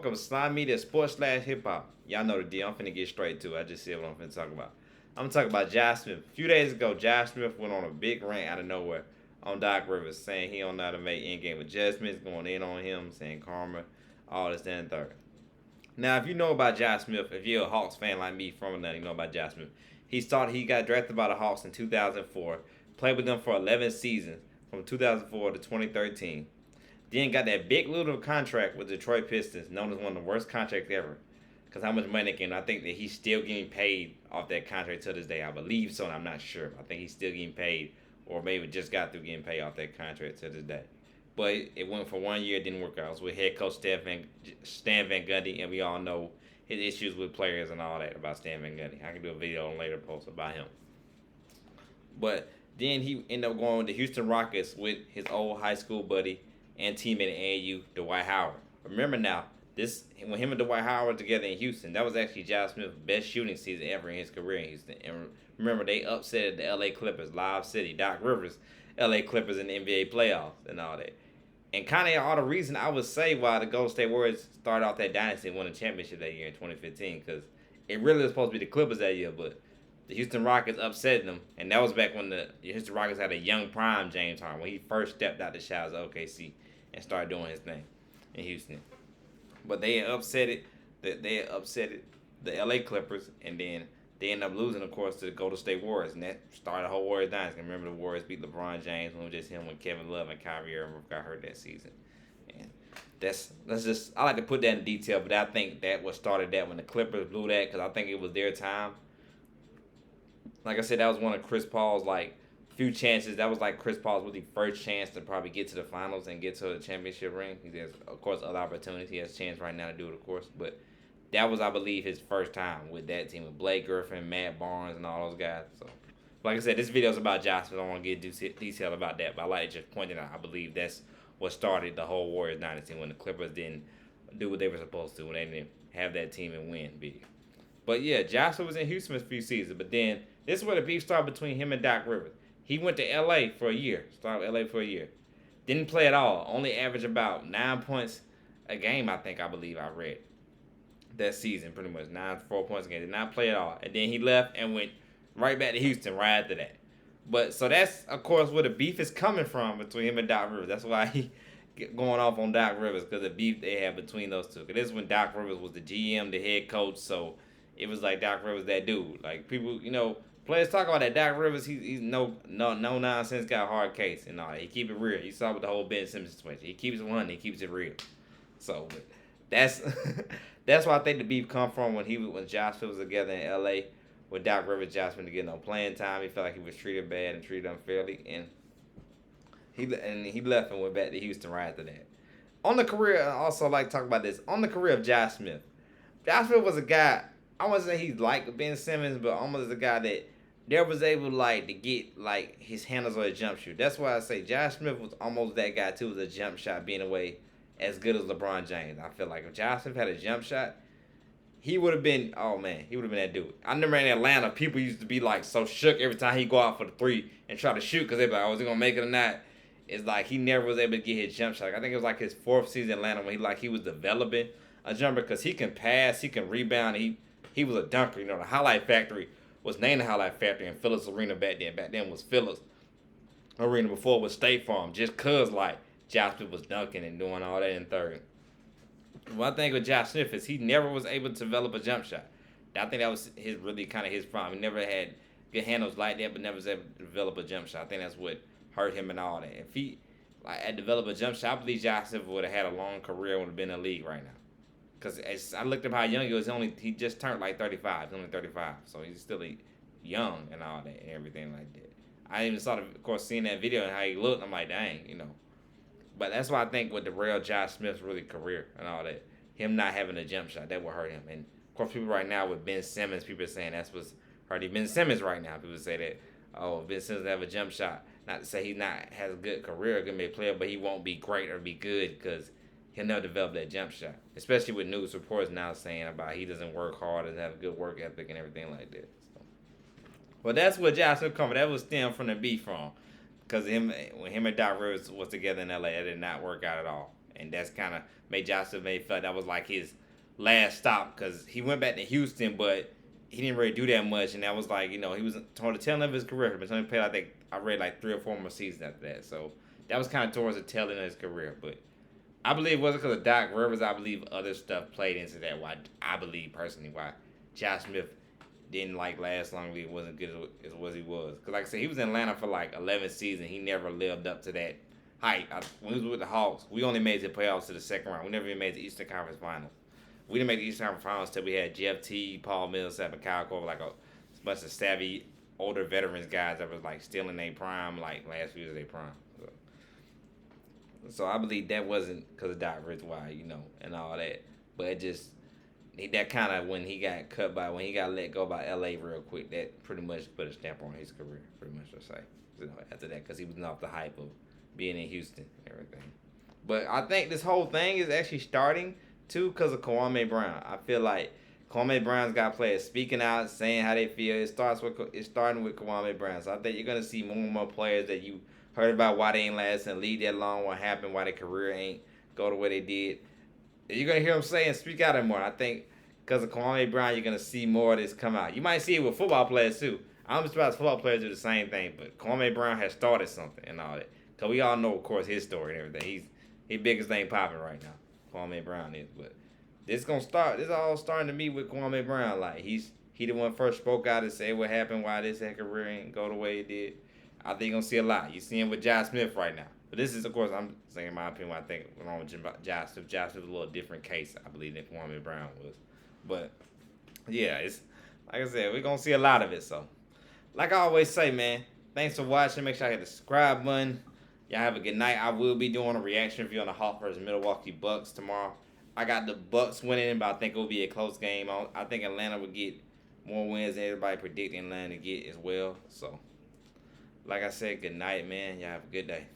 welcome to Slime Media Sports / Hip Hop. Y'all know the deal. I'm finna get straight to it. I just said what I'm finna talk about. I'm talking about Josh Smith. A few days ago, Josh Smith went on a big rant out of nowhere on Doc Rivers, saying he don't know how to make in-game adjustments, going in on him, saying karma, all this, that, and third. Now, if you know about Josh Smith, if you're a Hawks fan like me from Atlanta, you know about Josh Smith. He got drafted by the Hawks in 2004, played with them for 11 seasons from 2004 to 2013. Then got that big little contract with Detroit Pistons, known as one of the worst contracts ever. Because how much money came, I think that he's still getting paid off that contract to this day. I believe so, and I'm not sure. I think he's still getting paid, or maybe just got through getting paid off that contract to this day. But it went for 1 year, it didn't work out. It was with head coach Stan Van Gundy, and we all know his issues with players and all that about Stan Van Gundy. I can do a video on later post about him. But then he ended up going with the Houston Rockets with his old high school buddy and teammate at AAU, Dwight Howard. Remember now, when him and Dwight Howard were together in Houston, that was actually Josh Smith's best shooting season ever in his career in Houston. And remember, they upset the LA Clippers, Live City, Doc Rivers, LA Clippers in the NBA playoffs and all that. And kind of all the reason I would say why the Golden State Warriors started off that dynasty and won a championship that year in 2015, because it really was supposed to be the Clippers that year, but the Houston Rockets upset them, and that was back when the Houston Rockets had a young prime James Harden, when he first stepped out the showers of OKC and started doing his thing in Houston. But they upset it. The LA Clippers, and then they ended up losing, of course, to the Golden State Warriors, and that started the whole Warriors dynasty. Remember, the Warriors beat LeBron James when it was just him when Kevin Love and Kyrie Irving got hurt that season. And I like to put that in detail, but I think that what started that when the Clippers blew that, because I think it was their time. Like I said, that was one of Chris Paul's few chances. That was Chris Paul's really first chance to probably get to the finals and get to the championship ring. He has, of course, other opportunities. He has a chance right now to do it, of course. But that was, I believe, his first time with that team, with Blake Griffin, Matt Barnes, and all those guys. So, like I said, this video is about Josh. I don't want to get detail about that, but I like to just point it out. I believe that's what started the whole Warriors dynasty, when the Clippers didn't do what they were supposed to, when they didn't have that team and win big. But yeah, Josh was in Houston for a few seasons, but then this is where the beef started between him and Doc Rivers. He went to LA for a year. Started LA for a year. Didn't play at all. Only averaged about 9 points a game, I believe I read. That season, pretty much. 4 points a game. Did not play at all. And then he left and went right back to Houston right after that. But so that's, of course, where the beef is coming from between him and Doc Rivers. That's why he going off on Doc Rivers, because the beef they have between those two. Because this is when Doc Rivers was the GM, the head coach. So it was like Doc Rivers, that dude. Like, people, players talk about that. Doc Rivers, he's no nonsense, got a hard case and all that. He keep it real. You saw with the whole Ben Simmons situation. He keeps it 100. He keeps it real. So that's that's where I think the beef come from when Josh was together in L.A. with Doc Rivers. Josh wasn't getting no playing time. He felt like he was treated bad and treated unfairly, and he left and went back to Houston right after that. On the career, I also like to talk about this. On the career of Josh Smith. Josh Smith was a guy, I wouldn't say he's like Ben Simmons, but almost a guy that never was able to get his handles on a jump shoot. That's why I say Josh Smith was almost that guy too, with a jump shot being away as good as LeBron James. I feel like if Josh Smith had a jump shot, he would have been, he would have been that dude. I remember in Atlanta, people used to be so shook every time he go out for the three and try to shoot, because they'd be like, is he going to make it or not? It's like he never was able to get his jump shot. I think it was his fourth season in Atlanta when he was developing a jumper, because he can pass, he can rebound, he was a dunker. The Highlight Factory was named the Highlight Factory in Phillips Arena back then. Back then was Phillips Arena, before it was State Farm, just cause Josh Smith was dunking and doing all that in third. One thing with Josh Smith is he never was able to develop a jump shot. I think that was his problem. He never had good handles like that, but never was able to develop a jump shot. I think that's what hurt him and all that. If he had developed a jump shot, I believe Josh Smith would have had a long career, would have been in the league right now. Because I looked up how young he was. He just turned 35. He's only 35, so he's still young and all that and everything like that. I even saw, of course, seeing that video and how he looked. I'm like, dang, But that's why I think with the real Josh Smith's really career and all that, him not having a jump shot, that would hurt him. And of course, people right now with Ben Simmons, people are saying that's what's hurting Ben Simmons right now. People say that, Ben Simmons have a jump shot. Not to say he has a good career, good be player, but he won't be great or be good because he'll never develop that jump shot. Especially with news reports now saying about he doesn't work hard, doesn't have a good work ethic and everything like that. So. Well, that's what Josh Smith covered. That was stemmed from the beef from. Because when him and Doc Rivers was together in L.A., it did not work out at all. and that's kind of made Josh Smith felt that was like his last stop because he went back to Houston, but he didn't really do that much, and that was like, he was toward the tail end of his career. But he played, I think I read like 3 or 4 more seasons after that, so that was kind of towards the tail end of his career. But I believe it wasn't because of Doc Rivers. I believe other stuff played into that. Why I believe personally why Josh Smith didn't like last long. It wasn't good as what he was. Because like I said, he was in Atlanta for like 11 seasons. He never lived up to that height. When he was with the Hawks, we only made the playoffs to the second round. We never even made the Eastern Conference Finals. We didn't make the Eastern Conference Finals until we had Jeff T, Paul Millsap, and Kyle Korver, like a bunch of savvy older veterans guys that was like still in their prime, like last few years of their prime. So I believe that wasn't because of Doc Rivers, and all that. But it just that kind of when he got let go by LA real quick, that pretty much put a stamp on his career. Pretty much, I say. After that, because he was off the hype of being in Houston and everything. But I think this whole thing is actually starting too because of Kwame Brown. I feel like Kwame Brown's got players speaking out, saying how they feel. It's starting with Kwame Brown. So I think you're gonna see more and more players that you heard about why they ain't last and lead that long, what happened, why their career ain't go the way they did. You're going to hear them say and speak out more. I think because of Kwame Brown, you're going to see more of this come out. You might see it with football players, too. I'm surprised football players do the same thing, but Kwame Brown has started something and all that. Because we all know, of course, his story and everything. He's biggest thing popping right now. Kwame Brown is. But this all starting to me with Kwame Brown. Like, he the one first spoke out and said what happened, why this career ain't go the way it did. I think you're going to see a lot. You're seeing with Josh Smith right now. But this is, of course, I'm saying in my opinion, what I think wrong with Josh Smith. Josh Smith is a little different case, I believe, than Kwame Brown was. But, yeah, it's like I said, we're going to see a lot of it. So, like I always say, man, thanks for watching. Make sure I hit the subscribe button. Y'all have a good night. I will be doing a reaction review on the Hawks versus Milwaukee Bucks tomorrow. I got the Bucks winning, but I think it will be a close game. I think Atlanta will get more wins than everybody predicting Atlanta to get as well. So, like I said, good night, man. Y'all have a good day.